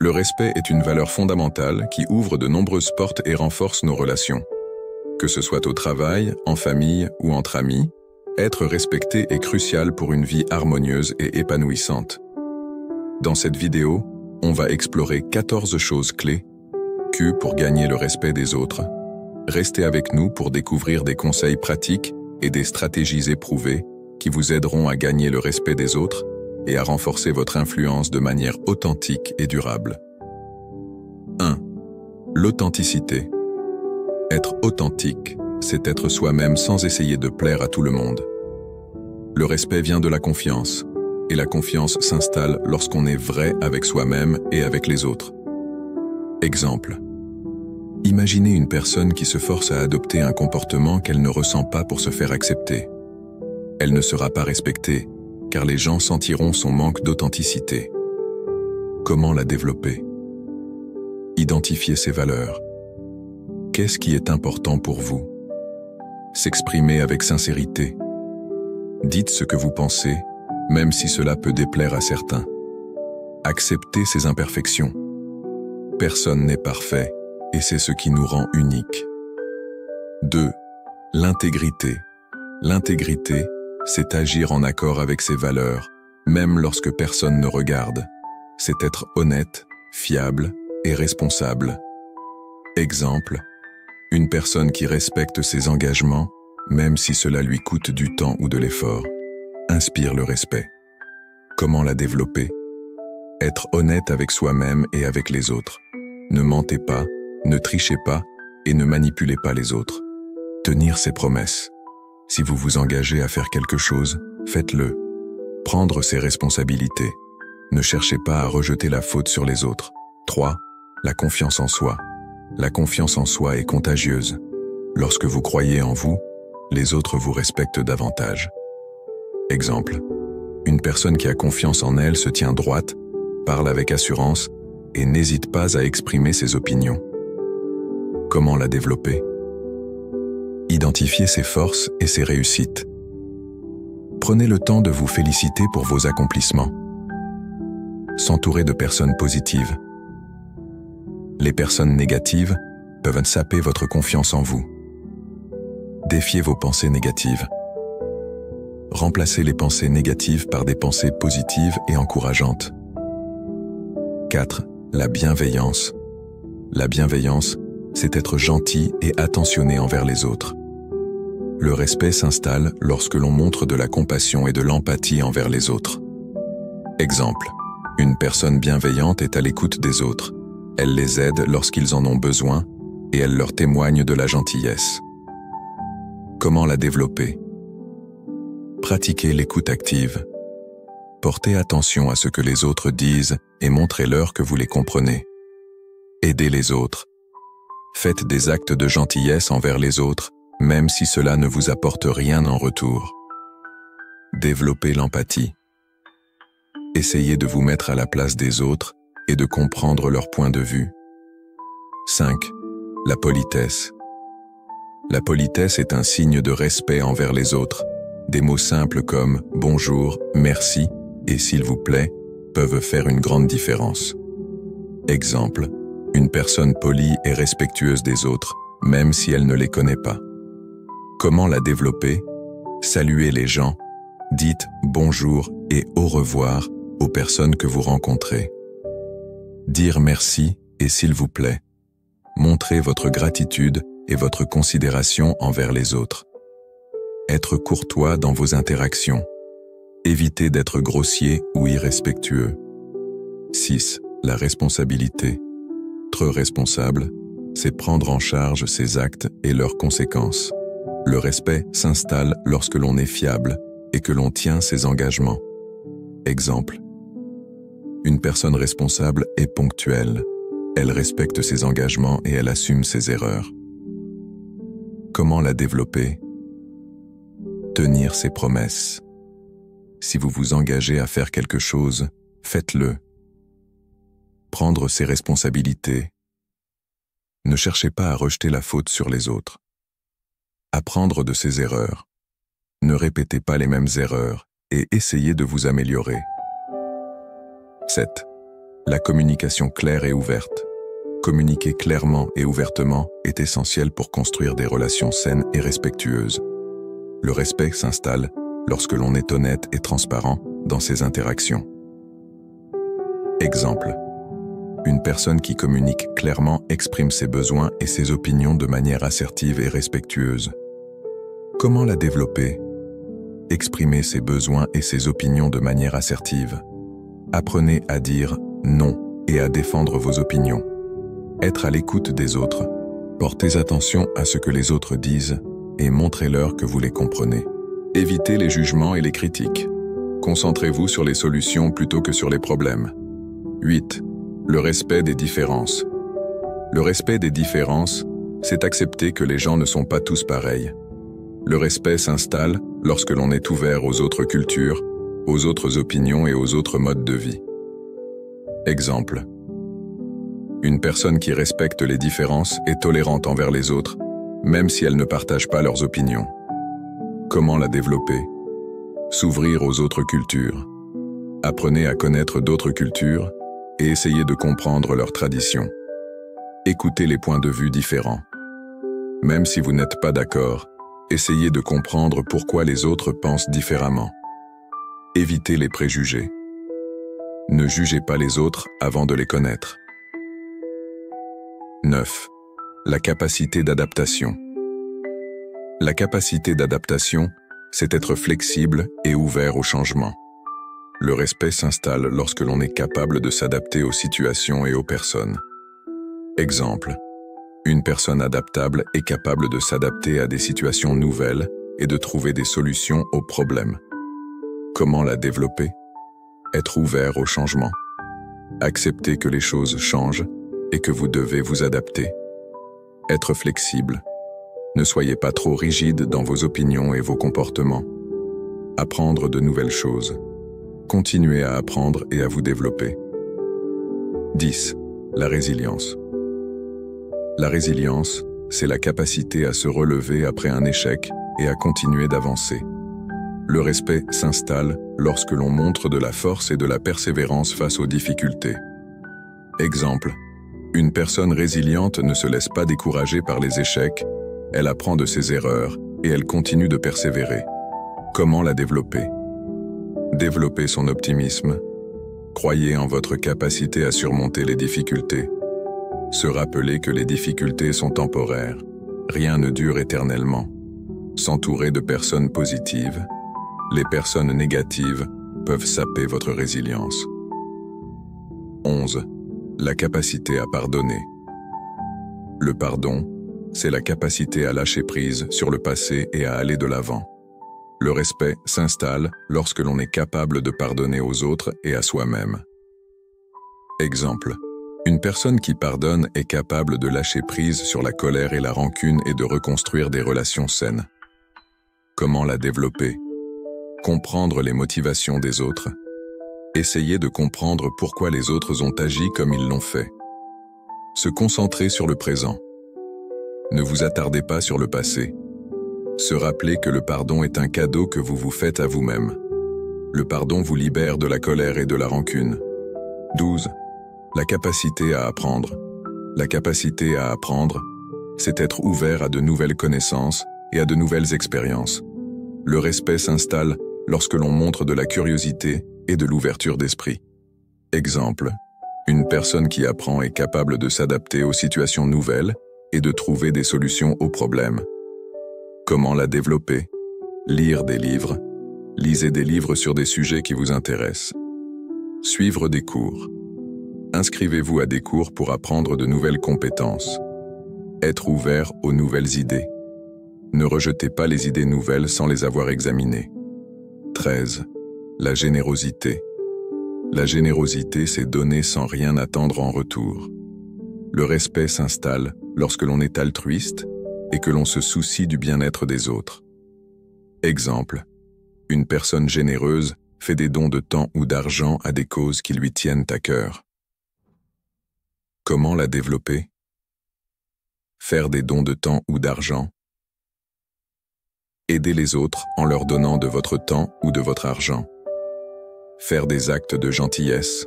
Le respect est une valeur fondamentale qui ouvre de nombreuses portes et renforce nos relations. Que ce soit au travail, en famille ou entre amis, être respecté est crucial pour une vie harmonieuse et épanouissante. Dans cette vidéo, on va explorer 14 choses clés Q pour gagner le respect des autres. Restez avec nous pour découvrir des conseils pratiques et des stratégies éprouvées qui vous aideront à gagner le respect des autres et à renforcer votre influence de manière authentique et durable. 1. L'authenticité. Être authentique, c'est être soi-même sans essayer de plaire à tout le monde. Le respect vient de la confiance, et la confiance s'installe lorsqu'on est vrai avec soi-même et avec les autres. Exemple. Imaginez une personne qui se force à adopter un comportement qu'elle ne ressent pas pour se faire accepter. Elle ne sera pas respectée, car les gens sentiront son manque d'authenticité. Comment la développer? Identifier ses valeurs. Qu'est-ce qui est important pour vous? S'exprimer avec sincérité. Dites ce que vous pensez, même si cela peut déplaire à certains. Acceptez ses imperfections. Personne n'est parfait, et c'est ce qui nous rend uniques. 2. L'intégrité. L'intégrité, c'est agir en accord avec ses valeurs, même lorsque personne ne regarde. C'est être honnête, fiable et responsable. Exemple. Une personne qui respecte ses engagements, même si cela lui coûte du temps ou de l'effort, inspire le respect. Comment la développer? Être honnête avec soi-même et avec les autres. Ne mentez pas, ne trichez pas et ne manipulez pas les autres. Tenir ses promesses. Si vous vous engagez à faire quelque chose, faites-le. Prendre ses responsabilités. Ne cherchez pas à rejeter la faute sur les autres. 3. La confiance en soi. La confiance en soi est contagieuse. Lorsque vous croyez en vous, les autres vous respectent davantage. Exemple. Une personne qui a confiance en elle se tient droite, parle avec assurance et n'hésite pas à exprimer ses opinions. Comment la développer? Identifiez ses forces et ses réussites. Prenez le temps de vous féliciter pour vos accomplissements. S'entourer de personnes positives. Les personnes négatives peuvent saper votre confiance en vous. Défiez vos pensées négatives. Remplacez les pensées négatives par des pensées positives et encourageantes. 4. La bienveillance. La bienveillance, c'est être gentil et attentionné envers les autres. Le respect s'installe lorsque l'on montre de la compassion et de l'empathie envers les autres. Exemple. Une personne bienveillante est à l'écoute des autres. Elle les aide lorsqu'ils en ont besoin et elle leur témoigne de la gentillesse. Comment la développer? Pratiquez l'écoute active. Portez attention à ce que les autres disent et montrez-leur que vous les comprenez. Aidez les autres. Faites des actes de gentillesse envers les autres, même si cela ne vous apporte rien en retour. Développez l'empathie. Essayez de vous mettre à la place des autres et de comprendre leur point de vue. 5. La politesse. La politesse est un signe de respect envers les autres. Des mots simples comme « bonjour »,« merci » et « s'il vous plaît » peuvent faire une grande différence. Exemple. Une personne polie et respectueuse des autres, même si elle ne les connaît pas. Comment la développer? Saluez les gens. Dites bonjour et au revoir aux personnes que vous rencontrez. Dire merci et s'il vous plaît. Montrez votre gratitude et votre considération envers les autres. Être courtois dans vos interactions. Évitez d'être grossier ou irrespectueux. 6. La responsabilité. Être responsable, c'est prendre en charge ses actes et leurs conséquences. Le respect s'installe lorsque l'on est fiable et que l'on tient ses engagements. Exemple. Une personne responsable est ponctuelle. Elle respecte ses engagements et elle assume ses erreurs. Comment la développer? Tenir ses promesses. Si vous vous engagez à faire quelque chose, faites-le. Prendre ses responsabilités. Ne cherchez pas à rejeter la faute sur les autres. Apprendre de ses erreurs. Ne répétez pas les mêmes erreurs et essayez de vous améliorer. 7. La communication claire et ouverte. Communiquer clairement et ouvertement est essentiel pour construire des relations saines et respectueuses. Le respect s'installe lorsque l'on est honnête et transparent dans ses interactions. Exemple. Une personne qui communique clairement exprime ses besoins et ses opinions de manière assertive et respectueuse. Comment la développer? Exprimer ses besoins et ses opinions de manière assertive. Apprenez à dire non et à défendre vos opinions. Être à l'écoute des autres. Portez attention à ce que les autres disent et montrez-leur que vous les comprenez. Évitez les jugements et les critiques. Concentrez-vous sur les solutions plutôt que sur les problèmes. 8. Le respect des différences. Le respect des différences, c'est accepter que les gens ne sont pas tous pareils. Le respect s'installe lorsque l'on est ouvert aux autres cultures, aux autres opinions et aux autres modes de vie. Exemple. Une personne qui respecte les différences est tolérante envers les autres, même si elle ne partage pas leurs opinions. Comment la développer? S'ouvrir aux autres cultures. Apprenez à connaître d'autres cultures et essayez de comprendre leurs traditions. Écoutez les points de vue différents. Même si vous n'êtes pas d'accord, essayez de comprendre pourquoi les autres pensent différemment. Évitez les préjugés. Ne jugez pas les autres avant de les connaître. 9. La capacité d'adaptation. La capacité d'adaptation, c'est être flexible et ouvert au changement. Le respect s'installe lorsque l'on est capable de s'adapter aux situations et aux personnes. Exemple. Une personne adaptable est capable de s'adapter à des situations nouvelles et de trouver des solutions aux problèmes. Comment la développer? Être ouvert au changement. Accepter que les choses changent et que vous devez vous adapter. Être flexible. Ne soyez pas trop rigide dans vos opinions et vos comportements. Apprendre de nouvelles choses. Continuez à apprendre et à vous développer. 10. La résilience. La résilience, c'est la capacité à se relever après un échec et à continuer d'avancer. Le respect s'installe lorsque l'on montre de la force et de la persévérance face aux difficultés. Exemple. Une personne résiliente ne se laisse pas décourager par les échecs, elle apprend de ses erreurs et elle continue de persévérer. Comment la développer? Développez son optimisme. Croyez en votre capacité à surmonter les difficultés. Se rappeler que les difficultés sont temporaires. Rien ne dure éternellement. S'entourer de personnes positives. Les personnes négatives peuvent saper votre résilience. 11. La capacité à pardonner. Le pardon, c'est la capacité à lâcher prise sur le passé et à aller de l'avant. Le respect s'installe lorsque l'on est capable de pardonner aux autres et à soi-même. Exemple. Une personne qui pardonne est capable de lâcher prise sur la colère et la rancune et de reconstruire des relations saines. Comment la développer? Comprendre les motivations des autres. Essayez de comprendre pourquoi les autres ont agi comme ils l'ont fait. Se concentrer sur le présent. Ne vous attardez pas sur le passé. Se rappeler que le pardon est un cadeau que vous vous faites à vous-même. Le pardon vous libère de la colère et de la rancune. 12. La capacité à apprendre. La capacité à apprendre, c'est être ouvert à de nouvelles connaissances et à de nouvelles expériences. Le respect s'installe lorsque l'on montre de la curiosité et de l'ouverture d'esprit. Exemple. Une personne qui apprend est capable de s'adapter aux situations nouvelles et de trouver des solutions aux problèmes. Comment la développer? Lire des livres. Lisez des livres sur des sujets qui vous intéressent. Suivre des cours. Inscrivez-vous à des cours pour apprendre de nouvelles compétences. Être ouvert aux nouvelles idées. Ne rejetez pas les idées nouvelles sans les avoir examinées. 13. La générosité. La générosité, c'est donner sans rien attendre en retour. Le respect s'installe lorsque l'on est altruiste et que l'on se soucie du bien-être des autres. Exemple. Une personne généreuse fait des dons de temps ou d'argent à des causes qui lui tiennent à cœur. Comment la développer? Faire des dons de temps ou d'argent. Aider les autres en leur donnant de votre temps ou de votre argent. Faire des actes de gentillesse.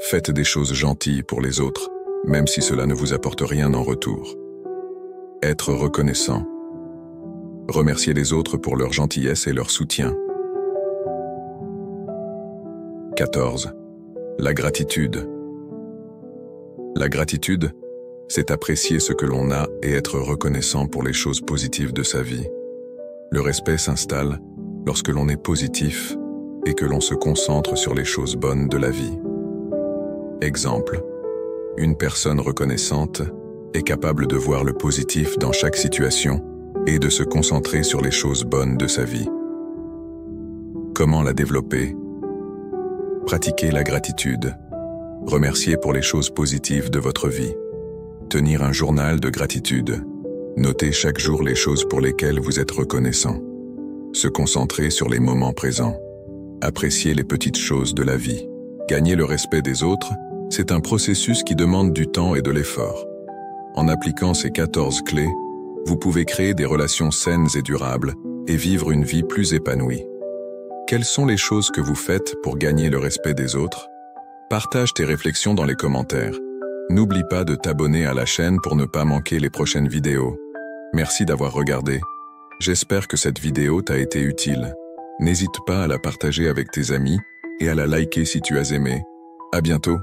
Faites des choses gentilles pour les autres, même si cela ne vous apporte rien en retour. Être reconnaissant. Remercier les autres pour leur gentillesse et leur soutien. 14. La gratitude. La gratitude, c'est apprécier ce que l'on a et être reconnaissant pour les choses positives de sa vie. Le respect s'installe lorsque l'on est positif et que l'on se concentre sur les choses bonnes de la vie. Exemple, une personne reconnaissante est capable de voir le positif dans chaque situation et de se concentrer sur les choses bonnes de sa vie. Comment la développer? Pratiquez la gratitude. Remerciez pour les choses positives de votre vie. Tenir un journal de gratitude. Notez chaque jour les choses pour lesquelles vous êtes reconnaissant. Se concentrer sur les moments présents. Apprécier les petites choses de la vie. Gagner le respect des autres, c'est un processus qui demande du temps et de l'effort. En appliquant ces 14 clés, vous pouvez créer des relations saines et durables et vivre une vie plus épanouie. Quelles sont les choses que vous faites pour gagner le respect des autres? Partage tes réflexions dans les commentaires. N'oublie pas de t'abonner à la chaîne pour ne pas manquer les prochaines vidéos. Merci d'avoir regardé. J'espère que cette vidéo t'a été utile. N'hésite pas à la partager avec tes amis et à la liker si tu as aimé. À bientôt.